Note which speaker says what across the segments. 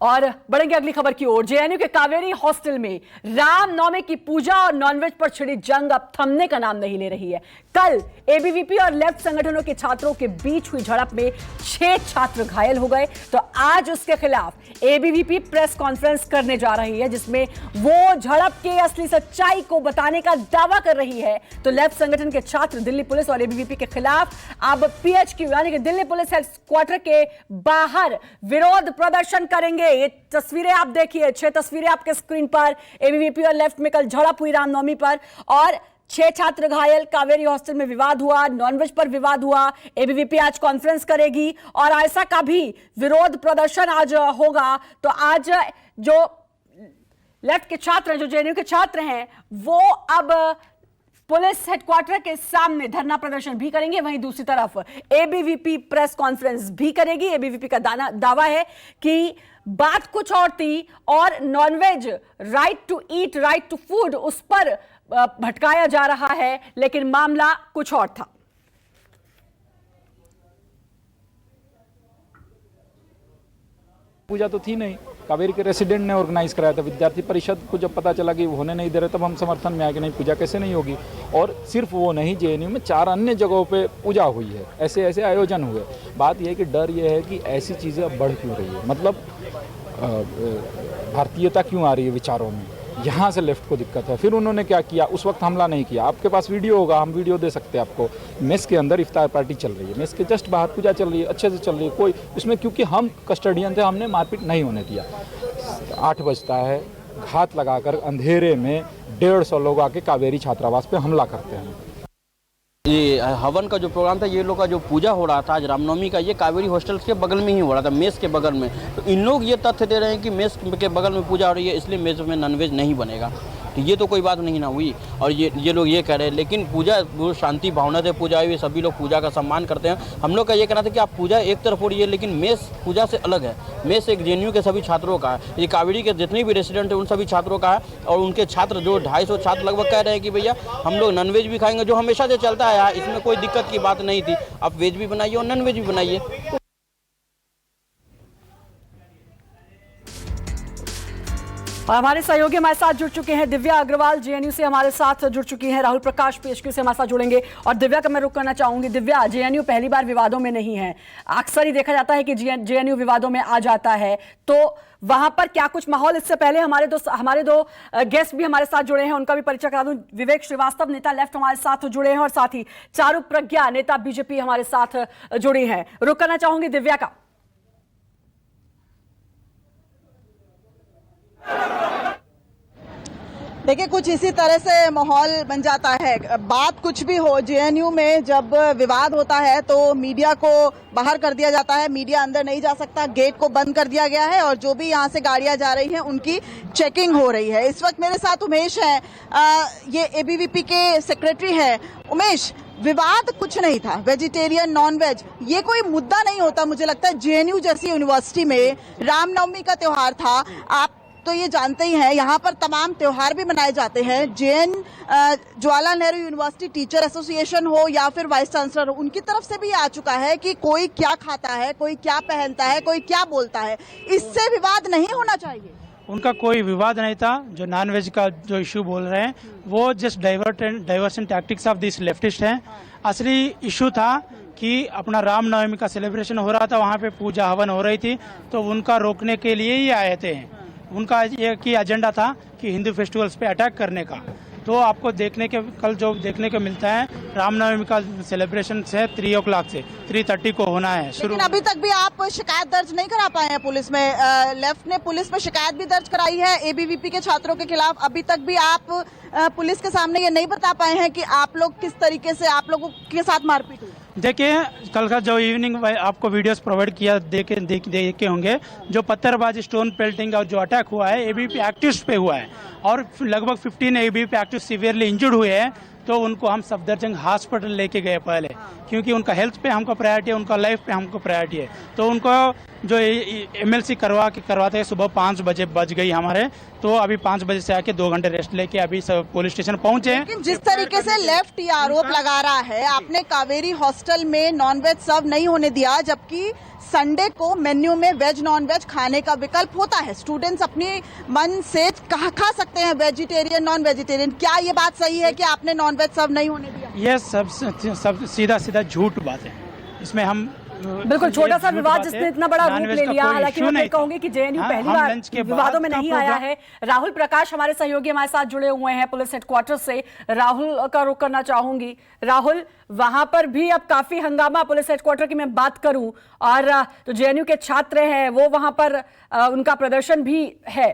Speaker 1: और बढ़ेंगे अगली खबर की ओर। जेएनयू के कावेरी हॉस्टल में रामनवमी की पूजा और नॉनवेज पर छिड़ी जंग अब थमने का नाम नहीं ले रही है। कल एबीवीपी और लेफ्ट संगठनों के छात्रों के बीच हुई झड़प में 6 छात्र घायल हो गए, तो आज उसके खिलाफ एबीवीपी प्रेस कॉन्फ्रेंस करने जा रही है, जिसमें वो झड़प के असली सच्चाई को बताने का दावा कर रही है। तो लेफ्ट संगठन के छात्र दिल्ली पुलिस और एबीवीपी के खिलाफ अब पीएचक्यू यानी कि दिल्ली पुलिस हेडक्वार्टर के बाहर विरोध प्रदर्शन करेंगे। ये तस्वीरें आप देखिए, 6 तस्वीरें आपके स्क्रीन पर। एबीवीपी और लेफ्ट में कल झड़प हुई रामनवमी पर और 6 छात्र घायल। कावेरी हॉस्टल में विवाद हुआ, नॉनवेज पर विवाद हुआ। एबीवीपी आज कॉन्फ्रेंस करेगी और ऐसा का भी विरोध प्रदर्शन आज होगा। तो आज जो लेफ्ट के छात्र हैं, जो जेएनयू के छात्र हैं, वो अब पुलिस हेडक्वार्टर के सामने धरना प्रदर्शन भी करेंगे। वहीं दूसरी तरफ एबीवीपी प्रेस कॉन्फ्रेंस भी करेगी। एबीवीपी का दावा है कि बात कुछ और थी और non veg right to eat, right to food, उस पर भटकाया जा रहा है, लेकिन मामला कुछ और था।
Speaker 2: पूजा तो थी नहीं, कावेरी के रेसिडेंट ने ऑर्गेनाइज कराया था। विद्यार्थी परिषद को जब पता चला कि वो होने नहीं दे रहे, तब हम समर्थन में आए कि नहीं, पूजा कैसे नहीं होगी। और सिर्फ वो नहीं, जेएनयू में 4 अन्य जगहों पे पूजा हुई है, ऐसे ऐसे आयोजन हुए। बात यह है कि डर ये है कि ऐसी चीज़ें अब बढ़ क्यों रही है, मतलब भारतीयता क्यों आ रही है विचारों में, यहाँ से लेफ्ट को दिक्कत है। फिर उन्होंने क्या किया, उस वक्त हमला नहीं किया। आपके पास वीडियो होगा, हम वीडियो दे सकते हैं आपको। मेस के अंदर इफ्तार पार्टी चल रही है, मेस के जस्ट बाहर पूजा चल रही है, अच्छे से चल रही है। कोई इसमें, क्योंकि हम कस्टडियन थे, हमने मारपीट नहीं होने दिया। 8 बजता है, घात लगाकर अंधेरे में 150 लोग आके कावेरी छात्रावास पे हमला करते हैं।
Speaker 3: ये हवन का जो प्रोग्राम था, ये लोग का जो पूजा हो रहा था आज रामनवमी का, ये कावेरी हॉस्टल के बगल में ही हो रहा था, मेस के बगल में। तो इन लोग ये तथ्य दे रहे हैं कि मेस के बगल में पूजा हो रही है, इसलिए मेस में नॉनवेज नहीं बनेगा। तो ये तो कोई बात नहीं ना हुई। और ये लोग ये कह रहे हैं, लेकिन पूजा वो शांति भावना से पूजा हुई, सभी लोग पूजा का सम्मान करते हैं। हम लोग का ये कहना था कि आप पूजा एक तरफ हो रही है, लेकिन मेस पूजा से अलग है। मेस एक जेएनयू के सभी छात्रों का है, ये कावेरी के जितने भी रेसिडेंट हैं उन सभी छात्रों का है। और उनके छात्र जो 250 छात्र लगभग कह रहे हैं कि भैया हम लोग नॉनवेज भी खाएंगे, जो हमेशा से चलता है, इसमें कोई दिक्कत की बात नहीं थी। आप वेज भी बनाइए और नॉन वेज भी बनाइए।
Speaker 1: और हमारे सहयोगी हमारे साथ जुड़ चुके हैं। दिव्या अग्रवाल जेएनयू से हमारे साथ जुड़ चुकी हैं, राहुल प्रकाश पीएचक्यू से हमारे साथ जुड़ेंगे। और दिव्या का मैं रुख करना चाहूंगी। दिव्या, जेएनयू पहली बार विवादों में नहीं है, अक्सर ही देखा जाता है कि जेएनयू विवादों में आ जाता है, तो वहां पर क्या कुछ माहौल? इससे पहले हमारे दो गेस्ट भी हमारे साथ जुड़े हैं, उनका भी परिचय करा दूं। विवेक श्रीवास्तव नेता लेफ्ट हमारे साथ जुड़े हैं और साथ ही चारू प्रज्ञा नेता बीजेपी हमारे साथ जुड़ी हैं। रुख करना चाहूंगी दिव्या का।
Speaker 4: देखिए, कुछ इसी तरह से माहौल बन जाता है। बात कुछ भी हो, जेएनयू में जब विवाद होता है तो मीडिया को बाहर कर दिया जाता है, मीडिया अंदर नहीं जा सकता, गेट को बंद कर दिया गया है और जो भी यहाँ से गाड़ियां जा रही हैं उनकी चेकिंग हो रही है। इस वक्त मेरे साथ उमेश है, ये एबीवीपी के सेक्रेटरी है। उमेश, विवाद कुछ नहीं था, वेजिटेरियन नॉनवेज ये कोई मुद्दा नहीं होता। मुझे लगता है जेएनयू जैसी यूनिवर्सिटी में रामनवमी का त्योहार था, आप तो ये जानते ही हैं, यहाँ पर तमाम त्योहार भी मनाए जाते हैं। Jawaharlal Nehru university teacher association हो या फिर वाइस चांसलर हो, उनकी तरफ से भी आ चुका है कि कोई क्या खाता है, कोई क्या पहनता है, कोई क्या बोलता है, इससे विवाद नहीं होना चाहिए।
Speaker 5: उनका कोई विवाद नहीं था। जो नॉनवेज का जो इशू बोल रहे हैं वो just diversion tactics of this leftist हैं। असली इशू था कि अपना रामनवमी का सेलिब्रेशन हो रहा था, वहाँ पे पूजा हवन हो रही थी, तो उनका रोकने के लिए ही आए थे। उनका एक ही एजेंडा था कि हिंदू फेस्टिवल्स पे अटैक करने का। तो आपको कल जो देखने को मिलता है, रामनवमी का सेलिब्रेशन से 3 o'clock से 3:30 को होना है शुरू।
Speaker 4: लेकिन अभी तक भी आप शिकायत दर्ज नहीं करा पाए हैं पुलिस में। लेफ्ट ने पुलिस में शिकायत भी दर्ज कराई है एबीवीपी के छात्रों के खिलाफ। अभी तक भी आप पुलिस के सामने ये नहीं बता पाए हैं कि आप लोग किस तरीके से आप लोगों के साथ मारपीट हुई।
Speaker 5: देखिए, कल का जो इवनिंग आपको वीडियोस प्रोवाइड किया देखे होंगे, जो पत्थरबाजी, स्टोन पेल्टिंग और जो अटैक हुआ है एबीवीपी एक्टिविस्ट पे हुआ है और लगभग 15 एबीवीपी एक्टिविस्ट सीवियरली इंजर्ड हुए हैं। तो उनको हम सफदरजंग हॉस्पिटल लेके गए पहले, क्योंकि उनका हेल्थ पे हमको प्रायोरिटी है, उनका लाइफ पे हमको प्रायोरिटी है। तो उनको जो एमएलसी करवाते सुबह 5 बजे बज गई हमारे, तो अभी 5 बजे से आके 2 घंटे रेस्ट लेके अभी सब पुलिस स्टेशन पहुंचे हैं।
Speaker 4: लेकिन जिस तरीके से लेफ्ट ये आरोप लगा रहा है, आपने कावेरी हॉस्टल हॉस्टल में नॉनवेज सर्व नहीं होने दिया, जबकि संडे को मेन्यू में वेज नॉन वेज खाने का विकल्प होता है। स्टूडेंट्स अपने मन से खा सकते हैं वेजिटेरियन नॉन वेजिटेरियन। क्या ये बात सही है कि आपने नॉन वेज सर्व नहीं होने दिया?
Speaker 5: ये सब सीधा सीधा झूठ बात है। इसमें हम
Speaker 1: बिल्कुल छोटा सा विवाद जिसने इतना बड़ा रूप ले लिया। हालांकि मैं ये कहूंगी कि जेएनयू पहली बार विवादों में नहीं आया है। राहुल प्रकाश हमारे सहयोगी हमारे साथ जुड़े हुए हैं पुलिस हेडक्वार्टर से। राहुल का रुख करना चाहूंगी। राहुल, वहां पर भी अब काफी हंगामा पुलिस हेडक्वार्टर की मैं बात करूं और जो जेएनयू के छात्र हैं वो वहां पर उनका प्रदर्शन भी है।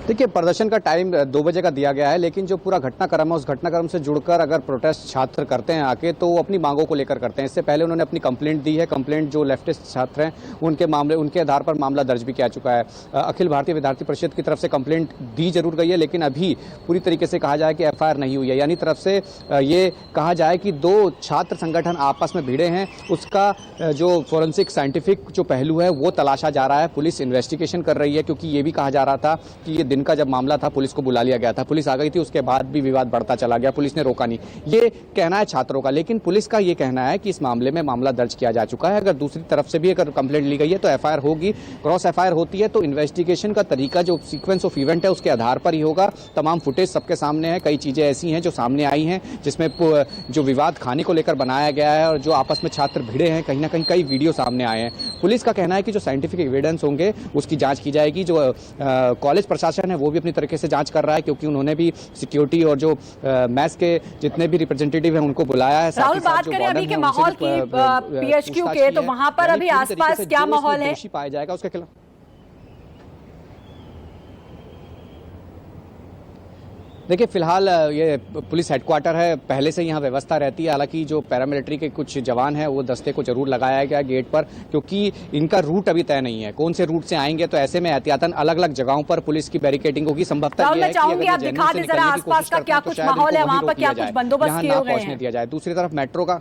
Speaker 6: देखिए, प्रदर्शन का टाइम 2 बजे का दिया गया है, लेकिन जो पूरा घटनाक्रम है उस घटनाक्रम से जुड़कर अगर प्रोटेस्ट छात्र करते हैं आके तो वो अपनी मांगों को लेकर करते हैं। इससे पहले उन्होंने अपनी कंप्लेंट दी है। कंप्लेंट जो लेफ्टिस्ट छात्र हैं उनके आधार पर मामला दर्ज भी किया चुका है। अखिल भारतीय विद्यार्थी परिषद की तरफ से कंप्लेंट दी जरूर गई है, लेकिन अभी पूरी तरीके से कहा जाए कि एफआईआर नहीं हुई है। यानी तरफ से ये कहा जाए कि 2 छात्र संगठन आपस में भिड़े हैं, उसका जो फोरेंसिक साइंटिफिक जो पहलू है वो तलाशा जा रहा है। पुलिस इन्वेस्टिगेशन कर रही है, क्योंकि ये भी कहा जा रहा था कि ये का जब मामला था पुलिस को बुला लिया गया था, पुलिस आ गई थी, उसके बाद भी विवाद बढ़ता चला गया, पुलिस ने रोका नहीं। ये कहना है छात्रों का, लेकिन पुलिस का ये कहना है कि इस मामले में मामला दर्ज किया जा चुका है। अगर दूसरी तरफ से भी अगर कंप्लेंट ली गई है तो एफआईआर होगी। क्रॉस एफआईआर होती है तो इन्वेस्टिगेशन का तरीका जो सीक्वेंस ऑफ इवेंट है उसके आधार पर ही होगा। तमाम फुटेज सबके सामने है। कई चीजें ऐसी हैं जो सामने आई हैं जिसमें जो विवाद खाने को लेकर बनाया गया है और जो आपस में छात्र भिड़े हैं, कहीं ना कहीं कई वीडियो सामने आए हैं। पुलिस का कहना है कि जो साइंटिफिक एविडेंस होंगे उसकी जांच की जाएगी। जो कॉलेज प्रशासन है वो भी अपनी तरीके से जांच कर रहा है, क्योंकि उन्होंने भी सिक्योरिटी और जो मैस के जितने भी रिप्रेजेंटेटिव हैं उनको बुलाया है।
Speaker 1: राहुल, बात करें अभी के माहौल की पीएचक्यू के, तो वहां पर अभी आसपास क्या माहौल है?
Speaker 6: दोषी पाया जाएगा उसके खिलाफ। देखिए, फिलहाल ये पुलिस हेडक्वार्टर है, पहले से यहाँ व्यवस्था रहती है। हालांकि जो पैरामिलिट्री के कुछ जवान हैं वो दस्ते को जरूर लगाया गया गेट पर, क्योंकि इनका रूट अभी तय नहीं है, कौन से रूट से आएंगे। तो ऐसे में एहतियातन अलग अलग जगहों पर पुलिस की बैरिकेडिंग होगी। संभवतः ये है कि अगर
Speaker 1: आप दिखा दें जरा आसपास का क्या कुछ माहौल है, वहां पर क्या कुछ बंदोबस्त किए हुए हैं?
Speaker 6: दिया जाए। दूसरी तरफ मेट्रो का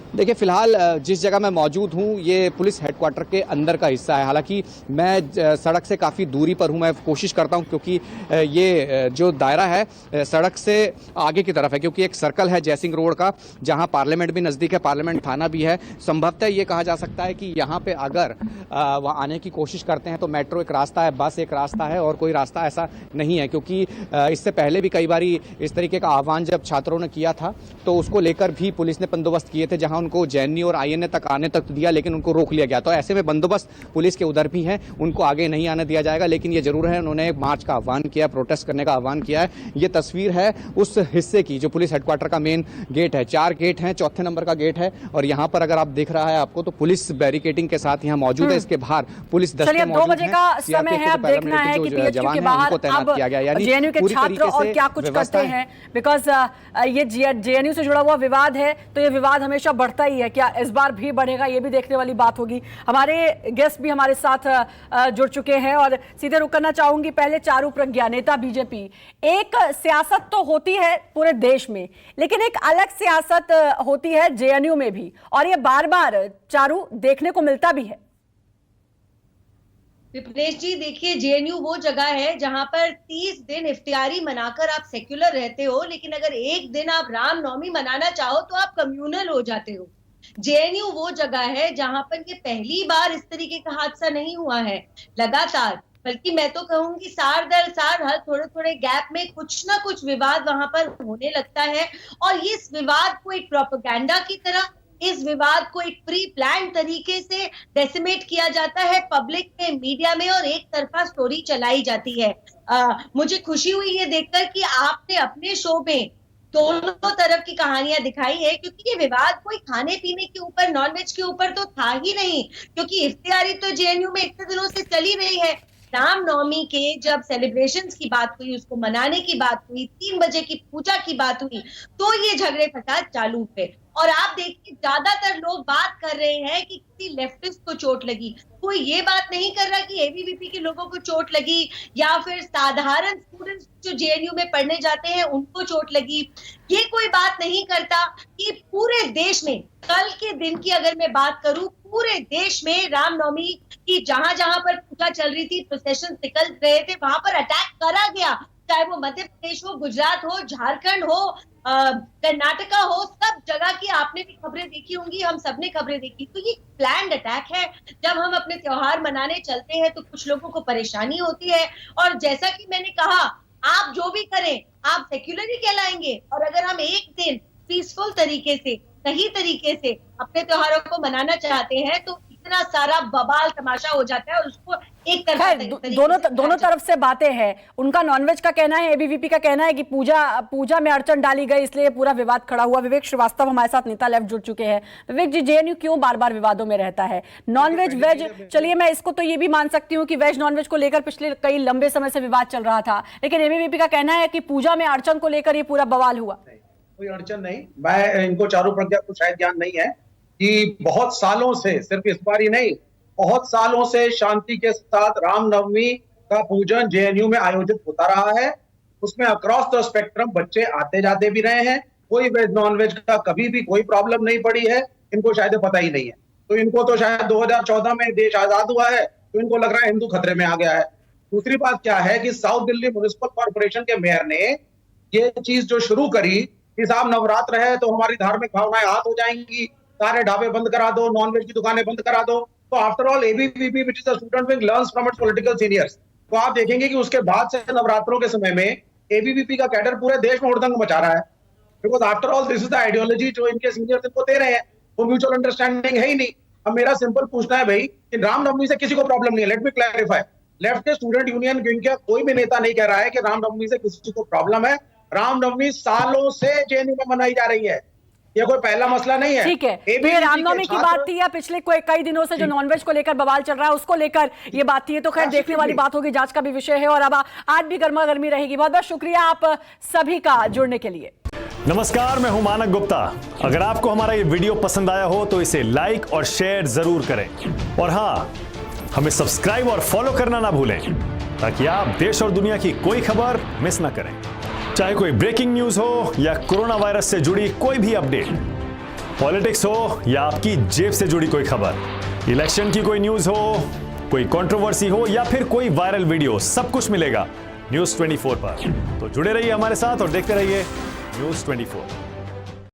Speaker 6: देखिए, फिलहाल जिस जगह मैं मौजूद हूं ये पुलिस हेडक्वार्टर के अंदर का हिस्सा है। हालांकि मैं सड़क से काफ़ी दूरी पर हूं। मैं कोशिश करता हूं, क्योंकि ये जो दायरा है सड़क से आगे की तरफ है, क्योंकि एक सर्कल है जयसिंह रोड का जहां पार्लियामेंट भी नज़दीक है, पार्लियामेंट थाना भी है। संभवतः ये कहा जा सकता है कि यहाँ पे अगर वहाँ आने की कोशिश करते हैं तो मेट्रो एक रास्ता है, बस एक रास्ता है, और कोई रास्ता ऐसा नहीं है। क्योंकि इससे पहले भी कई बारी इस तरीके का आह्वान जब छात्रों ने किया था तो उसको लेकर भी पुलिस ने बंदोबस्त किए थे, जहां उनको जेएनयू और आईएनए तक आने तक दिया, लेकिन उनको रोक लिया गया। तो ऐसे में बंदोबस्त पुलिस के उधर भी है, उनको आगे नहीं आने दिया जाएगा। लेकिन ये जरूर है, उन्होंने मार्च का आह्वान किया, प्रोटेस्ट करने का आह्वान किया है। ये तस्वीर है उस हिस्से की जो पुलिस हेडक्वार्टर का मेन गेट है। 4 गेट हैं, 4थे नंबर का गेट है, और यहाँ पर अगर आप दिख रहा है आपको तो पुलिस बैरिकेडिंग के साथ यहाँ मौजूद है। इसके बाहर पुलिस दस्ते मौजूद
Speaker 1: 2 बजे का समय है, अब देखना है कि पीएचक्यू के बाहर अब जेएनयू के छात्र और क्या कुछ करते हैं। बिकॉज ये जेएनयू से जुड़ा हुआ विवाद है, तो ये विवाद हमेशा बढ़ता ही है। क्या इस बार भी बढ़ेगा, ये भी देखने वाली बात होगी। हमारे गेस्ट भी हमारे साथ जुड़ चुके हैं और सीधे रुक करना चाहूंगी। पहले चारू प्रज्ञा, नेता बीजेपी। एक सियासत तो होती है पूरे देश में, लेकिन एक अलग सियासत होती है जेएनयू में भी, और ये बार बार चारू देखने को मिलता भी है।
Speaker 7: विपनेश जी, देखिए, जेएनयू वो जगह है जहां पर 30 दिन इफ्तियारी मनाकर आप सेक्युलर रहते हो, लेकिन अगर एक दिन आप रामनवमी मनाना चाहो तो आप कम्युनल हो जाते हो। जेएनयू वो जगह है जहां पर ये पहली बार इस तरीके का हादसा नहीं हुआ है। लगातार, बल्कि मैं तो कहूंगी साल दर साल हर थोड़े थोड़े गैप में कुछ ना कुछ विवाद वहां पर होने लगता है, और इस विवाद को एक प्रोपेगेंडा की तरह, इस विवाद को एक प्री प्लान तरीके से डेसिमेट किया जाता है पब्लिक में, मीडिया में, और एक तरफा स्टोरी चलाई जाती है। मुझे खुशी हुई ये देखकर कि आपने अपने शो में दोनों तरफ की कहानियां दिखाई है, क्योंकि ये विवाद कोई खाने पीने के ऊपर, नॉनवेज के ऊपर तो था ही नहीं, क्योंकि इफ्तियारी तो जेएनयू में इतने दिनों से चली रही है। रामनवमी के जब सेलिब्रेशंस की बात हुई, उसको मनाने की बात हुई, 3 बजे की पूजा की बात हुई, तो ये झगड़े फसाद चालू हुए। और आप देखिए ज्यादातर लोग बात कर रहे हैं कि किसी लेफ्टिस्ट को चोट लगी, कोई ये बात नहीं कर रहा कि एबीवीपी के लोगों को चोट लगी या फिर साधारण स्टूडेंट्स जो जेएनयू में पढ़ने जाते हैं उनको चोट लगी। ये कोई बात नहीं करता कि पूरे देश में, कल के दिन की अगर मैं बात करूं, पूरे देश में रामनवमी की जहां जहां पर पूजा चल रही थी, प्रोसेशन निकल रहे थे, वहां पर अटैक करा गया, चाहे वो मध्य प्रदेश हो, गुजरात हो, झारखंड हो, कर्नाटका हो, सब जगह की आपने भी खबरें देखी होंगी, हम सबने खबरें देखी। तो ये प्लान्ड अटैक है। जब हम अपने त्योहार मनाने चलते हैं तो कुछ लोगों को परेशानी होती है, और जैसा कि मैंने कहा, आप जो भी करें आप सेक्युलर ही कहलाएंगे। और अगर हम एक दिन पीसफुल तरीके से, सही तरीके से अपने त्योहारों को मनाना चाहते हैं तो इतना सारा बवाल तमाशा हो जाता है और उसको एक तरफ
Speaker 1: दोनों तरफ से बातें हैं। उनका नॉनवेज का कहना है, एबीवीपी का कहना है कि पूजा में अड़चन डाली गई, इसलिए पूरा विवाद खड़ा हुआ। विवेक श्रीवास्तव हमारे साथ नेता लेफ्ट जुड़ चुके हैं। विवेक जी, जेएनयू क्यों बार बार विवादों में रहता है? नॉनवेज वेज, चलिए मैं इसको तो ये भी मान सकती हूँ कि वेज नॉनवेज को लेकर पिछले कई लंबे समय से विवाद चल रहा था, लेकिन एबीवीपी का कहना है कि पूजा में अड़चन को लेकर ये पूरा बवाल हुआ।
Speaker 8: कोई अड़चन नहीं। मैं इनको चारों प्रज्ञा को शायद ज्ञान नहीं है कि बहुत सालों से, सिर्फ इस बार ही नहीं, बहुत सालों से शांति के साथ रामनवमी का पूजन जेएनयू में आयोजित होता रहा है। उसमें अक्रॉस द स्पेक्ट्रम बच्चे आते जाते भी रहे हैं। कोई वेज नॉन वेज का कभी भी कोई प्रॉब्लम नहीं पड़ी है। इनको शायद पता ही नहीं है। तो इनको तो शायद 2014 में देश आजाद हुआ है तो इनको लग रहा है हिंदू खतरे में आ गया है। दूसरी बात क्या है कि साउथ दिल्ली म्युनिसिपल कॉर्पोरेशन के मेयर ने ये चीज जो शुरू करी कि साहब नवरात्र है तो हमारी धार्मिक भावनाएं हाथ हो जाएंगी, सारे ढाबे बंद करा दो, नॉनवेज की दुकानें बंद करा दो। तो after all ABVP which is the student wing learns from its political seniors. तो आप देखेंगे कि उसके बाद से नवरात्रों के समय में एबीवीपी का कैडर पूरे देश में हुड़दंग मचा रहा है, because after all this is the ideology जो इनके सीनियर्स इनको दे रहे हैं। वो म्यूचुअल अंडरस्टैंडिंग है ही नहीं। अब मेरा सिंपल पूछना है भाई कि रामनवमी से किसी को प्रॉब्लम नहीं है। लेट मी क्लैरिफाई, लेफ्ट के स्टूडेंट यूनियन का कोई भी नेता नहीं कह रहा है कि रामनवमी से किसी को प्रॉब्लम है। रामनवमी सालों से जेएनयू में मनाई जा रही है, ये कोई पहला मसला नहीं है।
Speaker 1: ठीक है, तो ये रामनवमी की बात थी या पिछले कई दिनों से जो नॉनवेज को लेकर बवाल चल रहा है उसको लेकर ये बात थी? ये तो खैर देखने वाली बात होगी, जांच का भी विषय है। और अब आज भी गर्मा गर्मी रहेगी। बहुत बहुत शुक्रिया आप सभी का जुड़ने के लिए।
Speaker 9: नमस्कार, मैं हूं मानक गुप्ता। अगर आपको हमारा ये वीडियो पसंद आया हो तो इसे लाइक और शेयर जरूर करें, और हाँ, हमें सब्सक्राइब और फॉलो करना ना भूलें ताकि आप देश और दुनिया की कोई खबर मिस ना करें। चाहे कोई ब्रेकिंग न्यूज हो या कोरोना वायरस से जुड़ी कोई भी अपडेट, पॉलिटिक्स हो या आपकी जेब से जुड़ी कोई खबर, इलेक्शन की कोई न्यूज हो, कोई कंट्रोवर्सी हो या फिर कोई वायरल वीडियो, सब कुछ मिलेगा न्यूज़ 24 पर। तो जुड़े रहिए हमारे साथ और देखते रहिए न्यूज़ 24।